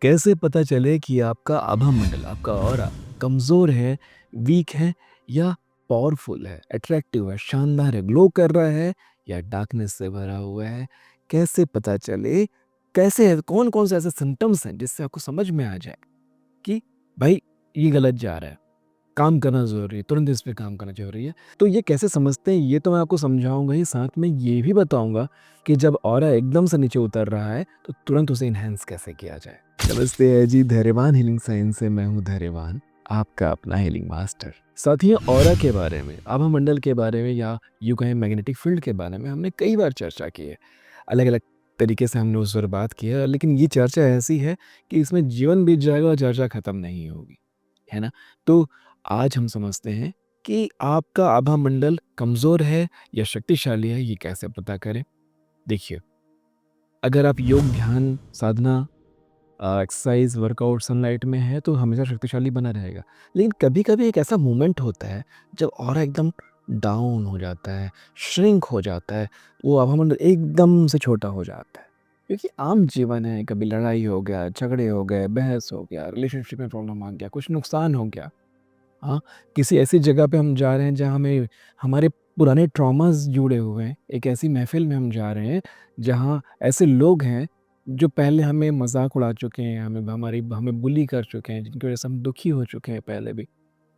कैसे पता चले कि आपका आभा मंडल, आपका ऑरा कमज़ोर है, वीक है या पावरफुल है, अट्रैक्टिव है, शानदार है, ग्लो कर रहा है या डार्कनेस से भरा हुआ है? कैसे पता चले? कैसे कौन-कौन से ऐसे सिम्पटम्स हैं जिससे आपको समझ में आ जाए कि भाई ये गलत जा रहा है, काम करना ज़रूरी है, तुरंत इस पे काम करना ज़रूरी है। तो ये कैसे समझते हैं ये तो मैं आपको समझाऊँगा ही, साथ में ये भी बताऊँगा कि जब ऑरा एकदम से नीचे उतर रहा है तो तुरंत उसे एनहांस कैसे किया जाए। नमस्ते जी, धैर्यवान हीलिंग साइंस से मैं हूँ धैर्यवान, आपका अपना हीलिंग मास्टर। साथियों, ऑरा के बारे में, आभा मंडल के बारे में या यूँ कहें मैग्नेटिक फील्ड के बारे में हमने कई बार चर्चा की है। अलग-अलग तरीके से हमने उस पर बात की है, लेकिन ये चर्चा ऐसी है कि इसमें जीवन बीत जाएगा और चर्चा खत्म नहीं होगी, है ना? तो आज हम समझते हैं कि आपका आभा मंडल कमज़ोर है या शक्तिशाली है, ये कैसे पता करें? देखिए, अगर आप योग, ध्यान, साधना, एक्सरसाइज, वर्कआउट, सनलाइट में है तो हमेशा शक्तिशाली बना रहेगा। लेकिन कभी-कभी एक ऐसा मोमेंट होता है जब ऑरा एकदम डाउन हो जाता है, श्रिंक हो जाता है, वो आभामंडल एकदम से छोटा हो जाता है। क्योंकि आम जीवन है, कभी लड़ाई हो गया, झगड़े हो गए, बहस हो गया, रिलेशनशिप में प्रॉब्लम आ गया, कुछ नुकसान हो गया। हाँ, किसी ऐसी जगह पे हम जा रहे हैं जहाँ हमें हमारे पुराने ट्रॉमास जुड़े हुए हैं। एक ऐसी महफ़िल में हम जा रहे हैं जहाँ ऐसे लोग हैं जो पहले हमें मज़ाक उड़ा चुके हैं, हमें बुली कर चुके हैं, जिनकी वज़ह से हम दुखी हो चुके हैं पहले भी।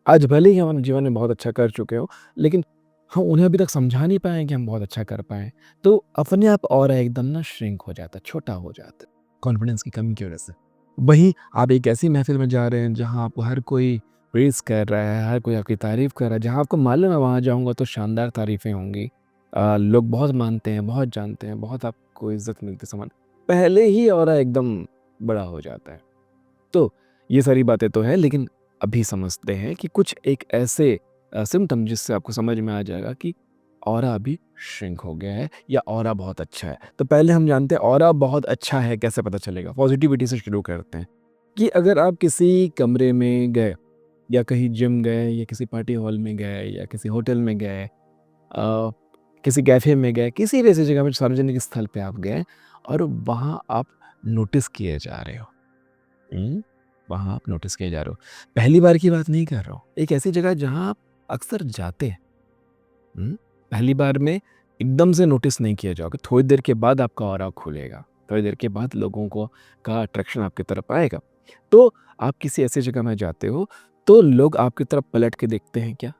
आज भले ही हम जीवन में बहुत अच्छा कर चुके हो, लेकिन हम उन्हें अभी तक समझा नहीं पाए हैं कि हम बहुत अच्छा कर पाएँ। तो अपने आप ऑरा एकदम ना श्रिंक हो जाता है, छोटा हो जाता है, कॉन्फिडेंस की कमी की वज़ह से। वहीं आप एक ऐसी महफ़िल में जा रहे हैं जहाँ आपको हर कोई प्रेज़ कर रहा है, हर कोई आपकी तारीफ़ कर रहा है, जहाँ आपको मालूम है वहाँ जाऊँगा तो शानदार तारीफ़ें होंगी। लोग बहुत मानते हैं, बहुत जानते हैं, बहुत आपको इज़्ज़त मिलती है, सम्मान। पहले ही ऑरा एकदम बड़ा हो जाता है। तो ये सारी बातें तो हैं, लेकिन अभी समझते हैं कि कुछ एक ऐसे सिम्पटम जिससे आपको समझ में आ जाएगा कि ऑरा अभी श्रिंक हो गया है या ऑरा बहुत अच्छा है। तो पहले हम जानते हैं ऑरा बहुत अच्छा है कैसे पता चलेगा? पॉज़िटिविटी से शुरू करते हैं कि अगर आप किसी कमरे में गए या कहीं जिम गए या किसी पार्टी हॉल में गए या किसी होटल में गए, किसी कैफ़े में गए, किसी भी ऐसी जगह पे सार्वजनिक स्थल पे आप गए और वहाँ आप नोटिस किए जा रहे हो। हुँ, वहाँ आप नोटिस किए जा रहे हो। पहली बार की बात नहीं कर रहा हूँ। एक ऐसी जगह जहाँ आप अक्सर जाते हैं। हुँ, पहली बार में एकदम से नोटिस नहीं किया जाओगे। थोड़ी देर के बाद आपका ऑरा खुलेगा। थोड़ी देर के बाद लोगों को का अट्रैक्शन आपकी तरफ आएगा। तो आप किसी ऐसी जगह में जाते हो, तो लोग आपकी तरफ पलट के देखते हैं क्या?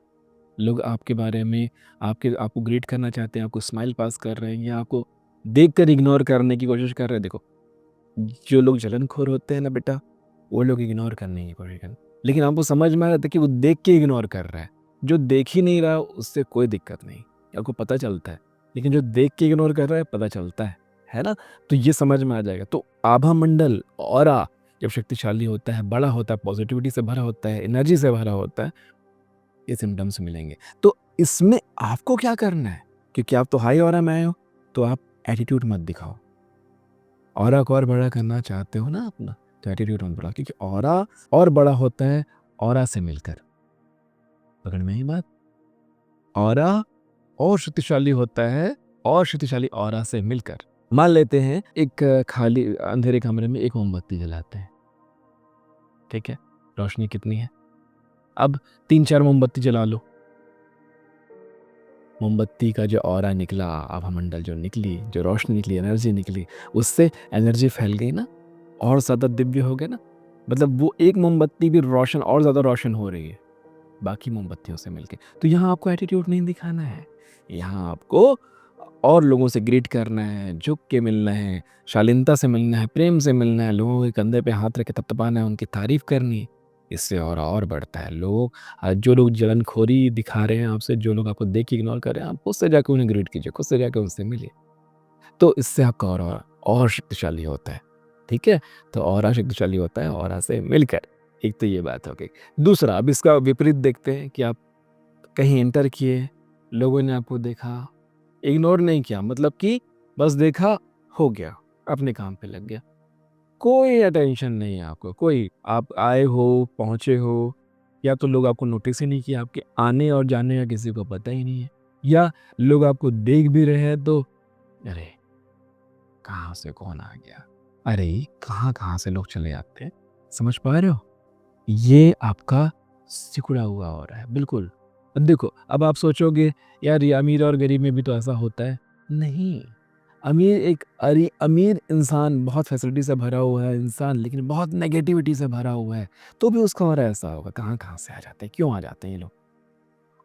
लोग आपके बारे में आपको ग्रीट करना चाहते हैं, आपको स्माइल पास कर रहे हैं या आपको देखकर इग्नोर करने की कोशिश कर रहे हैं? देखो, जो लोग जलनखोर होते हैं ना बेटा, वो लोग इग्नोर करने की कोशिश करें। लेकिन आपको समझ में आ जाता है कि वो देख के इग्नोर कर रहा है। जो देख ही नहीं रहा उससे कोई दिक्कत नहीं, आपको पता चलता है। लेकिन जो देख के इग्नोर कर रहा है पता चलता है ना? तो ये समझ में आ जाएगा। तो आभा मंडल, ऑरा जब शक्तिशाली होता है, बड़ा होता है, पॉजिटिविटी से भरा होता है, एनर्जी से भरा होता है, ये सिम्पटम्स मिलेंगे। तो इसमें आपको क्या करना है? क्योंकि आप तो हाई ऑरा में आए हो, तो आप एटीट्यूड मत दिखाओ। ऑरा को और बड़ा करना चाहते हो ना अपना, तो एटीट्यूड मत बढ़ाओ, क्योंकि ऑरा और बड़ा होता है ऑरा से मिलकर। पकड़ में आई बात? ऑरा और शक्तिशाली होता है और शक्तिशाली ऑरा से मिलकर। मान लेते हैं एक खाली अंधेरे कमरे में एक मोमबत्ती जलाते हैं, ठीक है? रोशनी कितनी है? अब 3-4 मोमबत्ती जला लो। मोमबत्ती का जो ऑरा निकला, आभामंडल जो निकली, जो रोशनी निकली, एनर्जी निकली, उससे एनर्जी फैल गई ना, और ज़्यादा दिव्य हो गया ना। मतलब वो एक मोमबत्ती भी रोशन और ज़्यादा रोशन हो रही है बाकी मोमबत्तियों से मिलके। तो यहाँ आपको एटीट्यूड नहीं दिखाना है, यहाँ आपको और लोगों से ग्रीट करना है, झुक के मिलना है, शालीनता से मिलना है, प्रेम से मिलना है, लोगों के कंधे पे हाथ रख के थपथपाना है, उनकी तारीफ करनी है। इससे और बढ़ता है। जो लोग जलनखोरी दिखा रहे हैं आपसे, जो लोग आपको देख के इग्नोर कर रहे हैं, आप खुद से जाके उन्हें ग्रीट कीजिए, खुद से जाके उनसे मिलिए। तो इससे आपका और शक्तिशाली होता है, ठीक है? तो ऑरा शक्तिशाली होता है ऑरा से मिलकर। एक तो ये बात हो गई। दूसरा, अब इसका विपरीत देखते हैं कि आप कहीं एंटर किए, लोगों ने आपको देखा, इग्नोर नहीं किया, मतलब कि बस देखा, हो गया, अपने काम पे लग गया। कोई अटेंशन नहीं है आपको, कोई। आप आए हो, पहुँचे हो, या तो लोग आपको नोटिस ही नहीं किया, आपके आने और जाने का किसी को पता ही नहीं है, या लोग आपको देख भी रहे हैं तो अरे! कहाँ से कौन आ गया? अरे कहाँ से लोग चले जाते हैं, समझ पा रहे हो? ये आपका सिकुड़ा हुआ हो रहा है, बिल्कुल। अब देखो, अब आप सोचोगे यार ये अमीर और गरीब में भी तो ऐसा होता है। नहीं, अमीर इंसान बहुत फैसिलिटी से भरा हुआ है इंसान, लेकिन बहुत नेगेटिविटी से भरा हुआ है, तो भी उसका हो रहा ऐसा होगा। कहाँ से आ जाते हैं, क्यों आ जाते हैं ये लोग?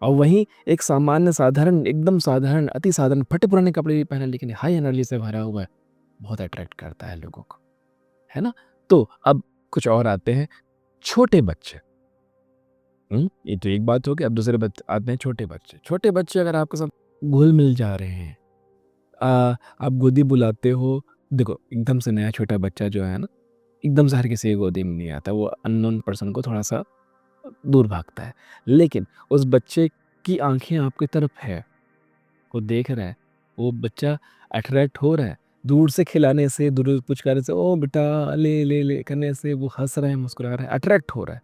और वहीं एक सामान्य साधारण, एकदम साधारण, अति साधारण फटे पुराने कपड़े भी पहने लेकिन हाई एनर्जी से भरा हुआ है, बहुत अट्रैक्ट करता है लोगों को, है ना? तो अब कुछ और आते हैं, छोटे बच्चे। ये तो एक बात हो गई। अब दूसरे आते हैं छोटे बच्चे। छोटे बच्चे अगर आपके साथ घुल मिल जा रहे हैं, आप गोदी बुलाते हो, देखो एकदम से नया छोटा बच्चा जो है ना, एकदम से हर किसी की गोदी में नहीं आता, वो अननोन पर्सन को थोड़ा सा दूर भागता है। लेकिन उस बच्चे की आंखें आपकी तरफ है, वो देख रहा है, वो बच्चा अट्रैक्ट हो रहा है, दूर से खिलाने से, दूर पुचकारे से, ओ बेटा ले ले ले करने से वो हंस रहा है, मुस्कुरा रहा है, अट्रैक्ट हो रहा है।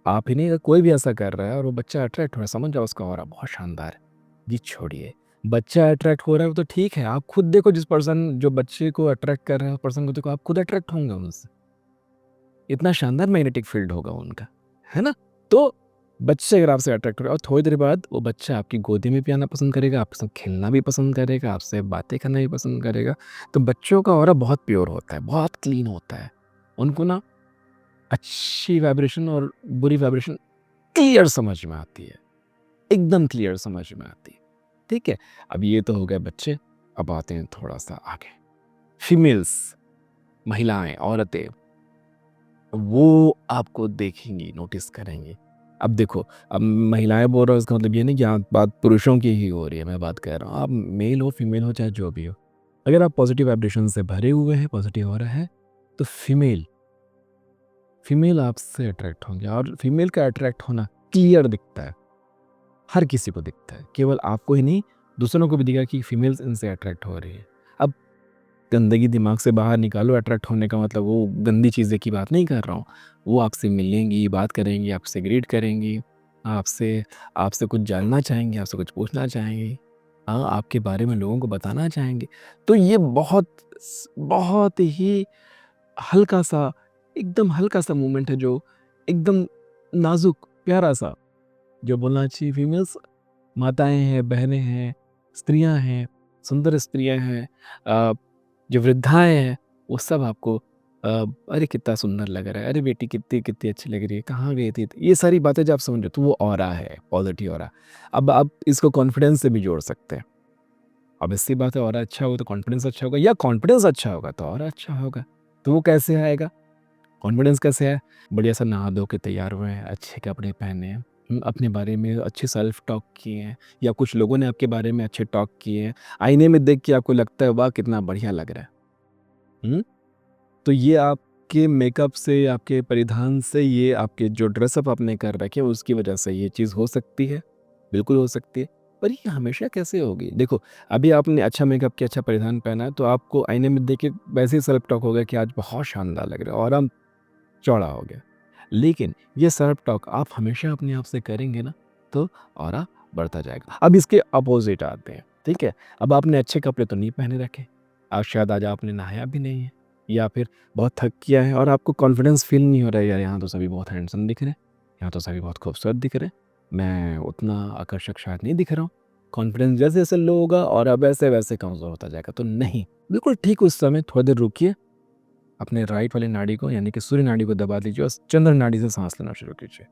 आप ही नहीं, अगर कोई भी ऐसा कर रहा है और वो बच्चा अट्रैक्ट हो रहा है, समझ जाओ उसका ऑरा बहुत शानदार है। जी छोड़िए, बच्चा अट्रैक्ट हो रहा है वो तो ठीक है, आप खुद देखो, जिस पर्सन जो बच्चे को अट्रैक्ट कर रहे हैं, पर्सन को देखो, आप खुद अट्रैक्ट होंगे उनसे। इतना शानदार मैग्नेटिक फील्ड होगा उनका, है ना? तो बच्चे अगर आपसे अट्रैक्ट हो रहे हैं और थोड़ी देर बाद वो बच्चा आपकी गोदी में भी आना पसंद करेगा, आपके साथ खेलना भी पसंद करेगा, आपसे बातें करना भी पसंद करेगा। तो बच्चों का ऑरा बहुत प्योर होता है, बहुत क्लीन होता है। उनको ना अच्छी वाइब्रेशन और बुरी वाइब्रेशन क्लियर समझ में आती है, एकदम क्लियर समझ में आती है। ठीक है? अब ये तो हो गए बच्चे, अब आते हैं थोड़ा-सा आगे। फीमेल्स, महिलाएँ, औरतें, वो आपको देखेंगी, नोटिस करेंगी। अब देखो, अब महिलाएँ बोल रहा हूँ इसका मतलब ये नहीं कि यहाँ बात पुरुषों की ही हो रही है, मैं बात कर रहा हूँ। आप मेल हो, फीमेल हो, चाहे जो भी हो। अगर आप पॉजिटिव वाइब्रेशन से भरे हुए हैं, पॉजिटिव हो रहा है, तो फीमेल आपसे अट्रैक्ट होंगे और फीमेल का अट्रैक्ट होना क्लियर दिखता है। हर किसी को दिखता है, केवल आपको ही नहीं, दूसरों को भी दिखा कि फीमेल्स इनसे अट्रैक्ट हो रही है। अब गंदगी दिमाग से बाहर निकालो, अट्रैक्ट होने का मतलब वो गंदी चीज़ें की बात नहीं कर रहा हूँ। वो आपसे मिलेंगी, बात करेंगी, आपसे ग्रीट करेंगी, आपसे आपसे कुछ जानना चाहेंगी, आपसे कुछ पूछना चाहेंगी। हाँ, आपके बारे में लोगों को बताना चाहेंगे। तो ये बहुत ही हल्का-सा, एकदम हल्का-सा मूवमेंट है, जो एकदम नाज़ुक, प्यारा-सा, जो बोलना चाहिए। फीमेल्स माताएँ हैं, बहनें हैं, स्त्रियाँ हैं, सुंदर स्त्रियाँ हैं, जो वृद्धाएँ हैं, वो सब आपको अरे कितना सुंदर लग रहा है, अरे बेटी कितनी कितनी अच्छी लग रही है, कहाँ गई थी? ये सारी बातें जब आप समझ रहे हो, तो वो ऑरा है, पॉज़िटिव ऑरा। अब आप इसको कॉन्फिडेंस से भी जोड़ सकते हैं। ऑब्वियस सी बात है, ऑरा अच्छा होगा तो कॉन्फिडेंस अच्छा होगा, या कॉन्फिडेंस अच्छा होगा तो ऑरा अच्छा होगा। तो वो कैसे आएगा? कॉन्फिडेंस कैसे है? बढ़िया सा नहा धो के तैयार हुए हैं, अच्छे कपड़े पहने हैं, अपने बारे में अच्छे सेल्फ टॉक किए हैं, या कुछ लोगों ने आपके बारे में अच्छे टॉक किए हैं। आईने में देख के आपको लगता है वाह कितना बढ़िया लग रहा है। तो ये आपके मेकअप से, आपके परिधान से, ये आपके जो ड्रेसअप आपने कर रखे हैं उसकी वजह से ये चीज़ हो सकती है, बिल्कुल हो सकती है। पर ये हमेशा कैसे होगी? देखो, अभी आपने अच्छा मेकअप किया, अच्छा परिधान पहना है, तो आपको आईने में देख के वैसे ही सेल्फ टॉक होगा कि आज बहुत शानदार लग रहे हो और हम चौड़ा हो गया। लेकिन ये सेल्फ टॉक आप हमेशा अपने आप से करेंगे ना, तो ऑरा बढ़ता जाएगा। अब इसके अपोज़िट आते हैं, ठीक है? अब आपने अच्छे कपड़े तो नहीं पहने रखे, शायद आज आपने नहाया भी नहीं है, या फिर बहुत थक गया है और आपको कॉन्फिडेंस फ़ील नहीं हो रहा है, यार यहाँ तो सभी बहुत हैंडसम दिख रहे हैं, यहाँ तो सभी बहुत खूबसूरत दिख रहे हैं, मैं उतना आकर्षक शायद नहीं दिख रहा हूँ। कॉन्फिडेंस जैसे-जैसे लो होगा और वैसे-वैसे कमज़ोर होता जाएगा। तो नहीं, बिल्कुल ठीक उस समय थोड़ी देर रुकिए, अपने राइट वाली नाड़ी को यानी कि सूर्य नाड़ी को दबा दीजिए और चंद्र नाड़ी से सांस लेना शुरू कीजिए।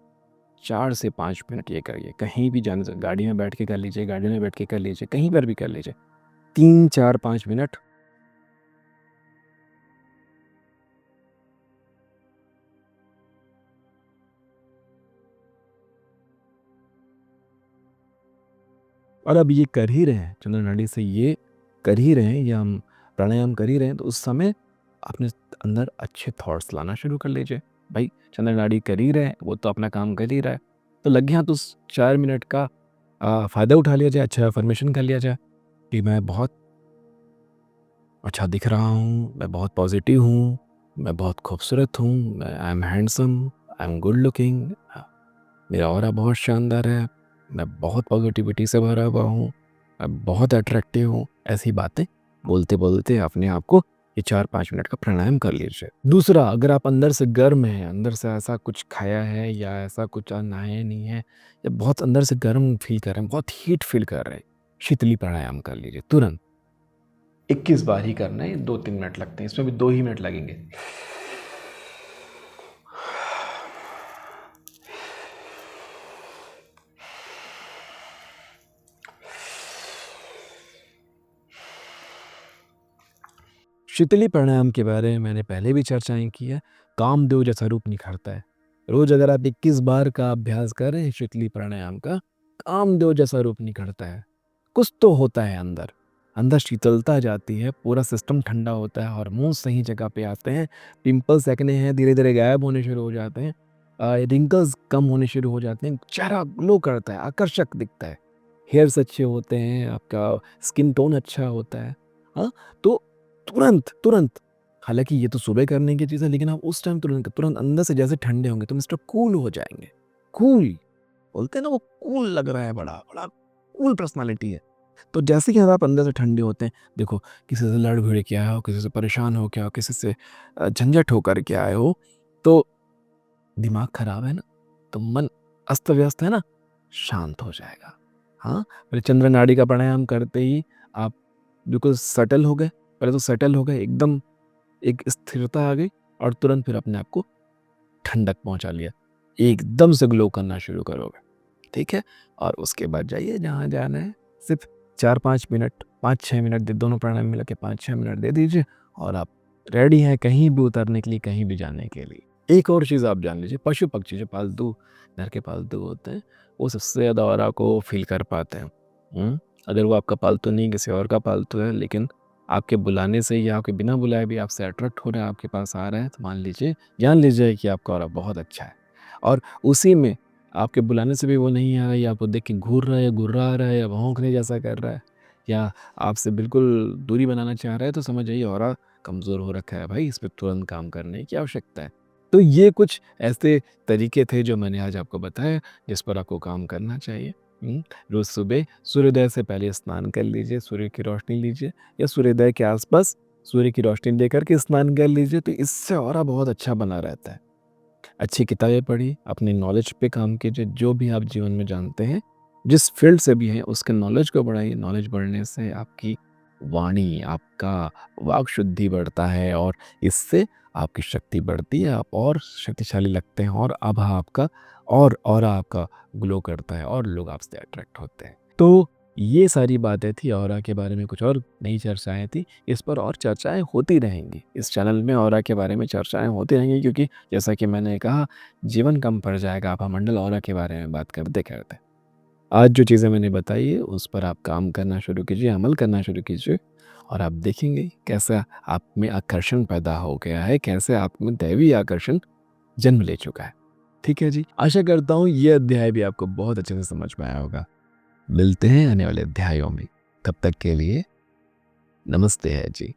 4 से 5 मिनट ये करिए। कहीं भी जाने से, गाड़ी में बैठ के कर लीजिए, गाड़ी में बैठ के कर लीजिए, कहीं पर भी कर लीजिए। 3, 4, 5 मिनट। और अब ये कर ही रहे हैं, चंद्र नाड़ी से ये कर ही रहे हैं, या हम प्राणायाम कर ही रहे हैं, तो उस समय अपने अंदर अच्छे थॉट्स लाना शुरू कर लीजिए। भाई चंद्र नाड़ी कर ही रहे हैं, वो तो अपना काम कर ही रहा है, तो लग गया तो उस 4 मिनट का फ़ायदा उठा लिया जाए, अच्छा अफ़र्मेशन कर लिया जाए कि मैं बहुत अच्छा दिख रहा हूँ, मैं बहुत पॉज़िटिव हूँ, मैं बहुत खूबसूरत हूँ, मैं I am handsome, I am good looking, मेरा ऑरा बहुत शानदार है, मैं बहुत पॉज़िटिविटी से भरा हुआ हूँ, मैं बहुत अट्रैक्टिव हूँ। ऐसी बातें बोलते-बोलते अपने आप को ये 4-5 मिनट का प्राणायाम कर लीजिए। दूसरा, अगर आप अंदर से गर्म हैं, अंदर से ऐसा कुछ खाया है या ऐसा कुछ नहाए नहीं हैं या बहुत अंदर से गर्म फ़ील कर रहे हैं, बहुत हीट फ़ील कर रहे हैं, शीतली प्राणायाम कर लीजिए तुरंत। 21 बार ही करना है, 2-3 मिनट लगते हैं, इसमें भी 2 ही मिनट लगेंगे। शीतली प्राणायाम के बारे में मैंने पहले भी चर्चाएँ की है, कामदेव जैसा रूप निखरता है। रोज़ अगर आप 21 बार का अभ्यास कर रहे हैं शीतली प्राणायाम का, कामदेव जैसा रूप निखरता है। कुछ तो होता है अंदर, अंदर शीतलता जाती है, पूरा सिस्टम ठंडा होता है, हार्मोन्स सही जगह पे आते हैं, पिंपल्स, एक्ने हैं धीरे-धीरे गायब होने शुरू हो जाते हैं, रिंकल्स कम होने शुरू हो जाते हैं, चेहरा ग्लो करता है, आकर्षक दिखता है, हेयर्स अच्छे होते हैं, आपका स्किन टोन अच्छा होता है। हाँ, तो तुरंत हालाँकि ये तो सुबह करने की चीज़ है, लेकिन आप उस टाइम तुरंत अंदर से जैसे ठंडे होंगे तो मिस्टर कूल हो जाएँगे। कूल बोलते हैं ना, वो कूल लग रहा है, बड़ा बड़ा कूल पर्सनैलिटी है। तो जैसे ही आप अंदर से ठंडे होते हैं, देखो किसी से लड़ भिड़ के आए हो, किसी से परेशान हो के आए हो, किसी से झंझट होकर के आए हो, तो दिमाग खराब है ना, तो मन अस्त-व्यस्त है ना, शांत हो जाएगा। हाँ, फिर चंद्र नाड़ी का प्राणायाम करते ही आप बिल्कुल सेटल हो गए, पहले तो सेटल हो गए, एकदम एक स्थिरता आ गई और तुरंत फिर अपने आप को ठंडक पहुँचा लिया। एकदम से ग्लो करना शुरू करोगे, ठीक है? और उसके बाद जाइए जहाँ जाना है, सिर्फ़ 4-5 मिनट, 5-6 मिनट दे, दोनों प्राणायाम मिला के 5-6 मिनट दे दीजिए और आप रेडी हैं कहीं भी उतरने के लिए, कहीं भी जाने के लिए। एक और चीज़ आप जान लीजिए, पशु-पक्षी जो पालतू, घर के पालतू होते हैं, वो सबसे ज़्यादा ऑरा को फ़ील कर पाते हैं। अगर वो आपका पालतू नहीं, किसी और का पालतू है, लेकिन आपके बुलाने से या आपके बिना बुलाए भी आपसे अट्रैक्ट हो रहा है, आपके पास आ रहा है, तो मान लीजिए, जान लीजिए कि आपका ऑरा बहुत अच्छा है। और उसी में आपके बुलाने से भी वो नहीं आ रहा है या आपको देख के घूर रहा है, गुर्रा रहा है या भौंकने जैसा कर रहा है या आपसे बिल्कुल दूरी बनाना चाह रहा है, तो समझ जाइए ऑरा कमज़ोर हो रखा है भाई, इस पे तुरंत काम करने की आवश्यकता है। तो ये कुछ ऐसे तरीके थे जो मैंने आज आपको बताए, जिस पर आपको काम करना चाहिए। रोज़ सुबह सूर्योदय से पहले स्नान कर लीजिए, सूर्य की रोशनी लीजिए या सूर्योदय के आस-पास सूर्य की रोशनी लेकर के स्नान कर लीजिए, तो इससे ऑरा बहुत अच्छा बना रहता है। अच्छी किताबें पढ़िए, अपनी नॉलेज पे काम कीजिए, जो भी आप जीवन में जानते हैं, जिस फ़ील्ड से भी हैं, उसके नॉलेज को बढ़ाइए। नॉलेज बढ़ने से आपकी वाणी, आपका वाक शुद्धि बढ़ता है और इससे आपकी शक्ति बढ़ती है, आप और शक्तिशाली लगते हैं और आभा आपका और ऑरा आपका ग्लो करता है और लोग आपसे अट्रैक्ट होते हैं। तो ये सारी बातें थी, ऑरा के बारे में कुछ और नई चर्चाएँ थी, इस पर और चर्चाएँ होती रहेंगी। इस चैनल में ऑरा के बारे में चर्चाएँ होती रहेंगी क्योंकि जैसा कि मैंने कहा, जीवन कम पड़ जाएगा आभामंडल ऑरा के बारे में बात करते-करते। आज जो चीज़ें मैंने बताई है, उस पर आप काम करना शुरू कीजिए, अमल करना शुरू कीजिए और आप देखेंगे कैसा आप में आकर्षण पैदा हो गया है, कैसे आप में दैवीय आकर्षण जन्म ले चुका है। ठीक है जी, आशा करता हूँ ये अध्याय भी आपको बहुत अच्छे से समझ में आया होगा। मिलते हैं आने वाले अध्यायों में, तब तक के लिए नमस्ते है जी।